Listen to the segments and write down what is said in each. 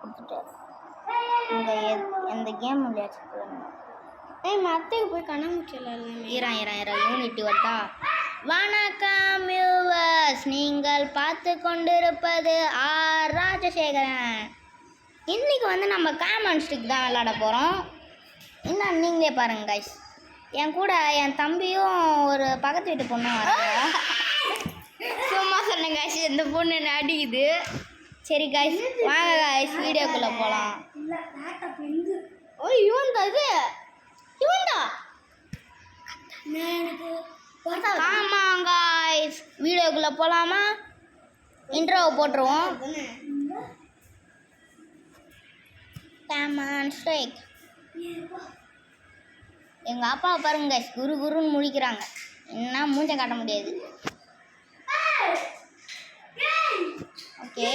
கொடுத்துட்டு இங்கே எந்த கேம் விளையாச்சு போயிடணும். மத்தைக்கு போய் கண்ணாமூச்சியில் யூனிட்டி வட்டா. வணக்கம் வியூவர்ஸ், நீங்கள் பார்த்து கொண்டிருப்பது ஆர் ராஜசேகரன். இன்றைக்கி வந்து நம்ம காமன் ஸ்டிக் தான் விளையாட போகிறோம். இன்னும் நீங்களே பாருங்க கைஸ். என் கூட என் தம்பியும் ஒரு பக்கத்து வீட்டு பொண்ணும் வராங்க. சும்மா சொன்னேன் கைஸ், இந்த பொண்ணு என்ன அடிக்குது. சரி கைஸ், வாங்க கைஸ் வீடியோக்குள்ளே போகலாம். இவன்தா இது, இவன்தா. ஆமாம் கைஸ், வீடியோக்குள்ளே போகலாமா? இன்ட்ரோவை போட்டுருவோம். Common stick. எங்கள் அப்பாவை பாருங்க கைஸ், குரு குருன்னு முழிக்கிறாங்க. என்ன மூஞ்ச காட்ட முடியாது. ஓகே,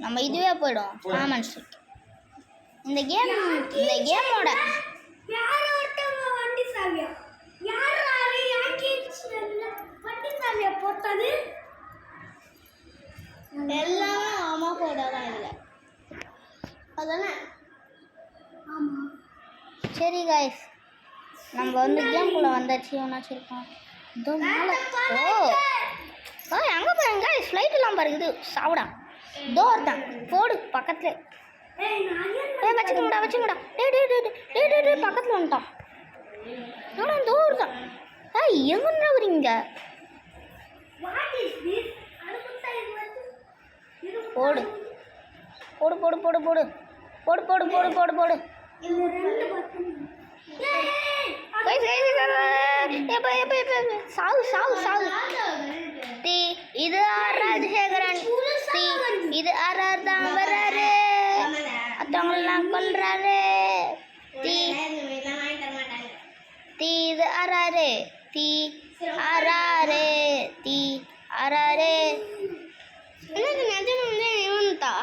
நம்ம இதுவே போயிடும். Common stick. இந்த கேமோட எல்லாமே அம்மா போட தான் இல்லை அதானே. சரி கைஸ், நம்ம வந்து கேம்குள்ளே வந்தாச்சு. ஒன்றாச்சு இருக்கோம். இதோ மேலே. ஓ எங்கே பாருங்க கைஸ், ஃப்ளைட்டெல்லாம் பாருங்க. சாப்பிடா இதோ ஒருத்தான் போடு பக்கத்தில். வச்சுக்கோங்கடா. டே பக்கத்தில் வந்துட்டான். ஆனால் இதோ ஒருத்தான். எங்கன்னா வரீங்க? போடு போடு போடு போடு போடு போடு போடு போடு போடு போடு. சாவு சாவு சாவு. தீ இது ஆர் ராஜசேகரன். தீ இது ஆர் தான் வர்றாரு, மற்றவங்களெல்லாம் கொல்றாரு. தீ தீ இது ஆறாரு. தீ ஆறாரு. தீ ஆறாரு. என்னது நிஜமே இவன்தா?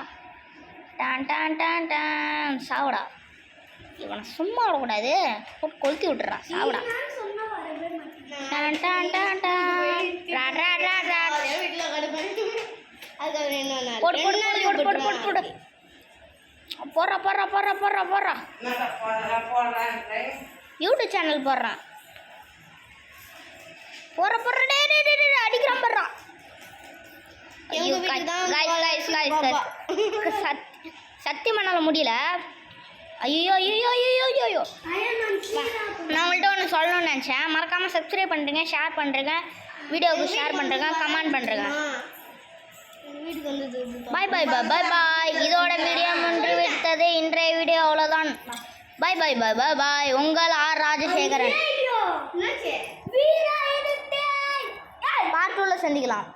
Don don don don. சாவுடா. இவனை சும்மா விடக்கூடாது, போட்டு கொளுத்தி விட்டுறான். சாவுடா. Don don don don. போடு போடு போடு போடு போடு போடு. போடுறா போடுறா போடுறா போடுறா போடுறா. யூடியூப் சேனல் போடுறான். போடுற போடுற. டே அடிக்கிறான் போடுறான். சத்தியமானால முடியல. ஐயோ ஐயோ ஐயோ ஐயோ. நான் உங்கள்கிட்ட ஒன்று சொல்லணும்னு நினச்சேன். மறக்காமல் சப்ஸ்கிரைப் பண்ணுறேங்க, ஷேர் பண்ணுறேங்க, வீடியோவுக்கு ஷேர் பண்ணுறேங்க, கமெண்ட் பண்ணுறேங்க. பாய் பாய் பாய் பாய் பாய். இதோட வீடியோ முன்று விட்டது. இன்றைய வீடியோ அவ்வளோதான். பாய் பாய் பாய் பாய் பாய். உங்கள் ஆர் ராஜசேகரன். பார்ட் 2ல சந்திக்கலாம்.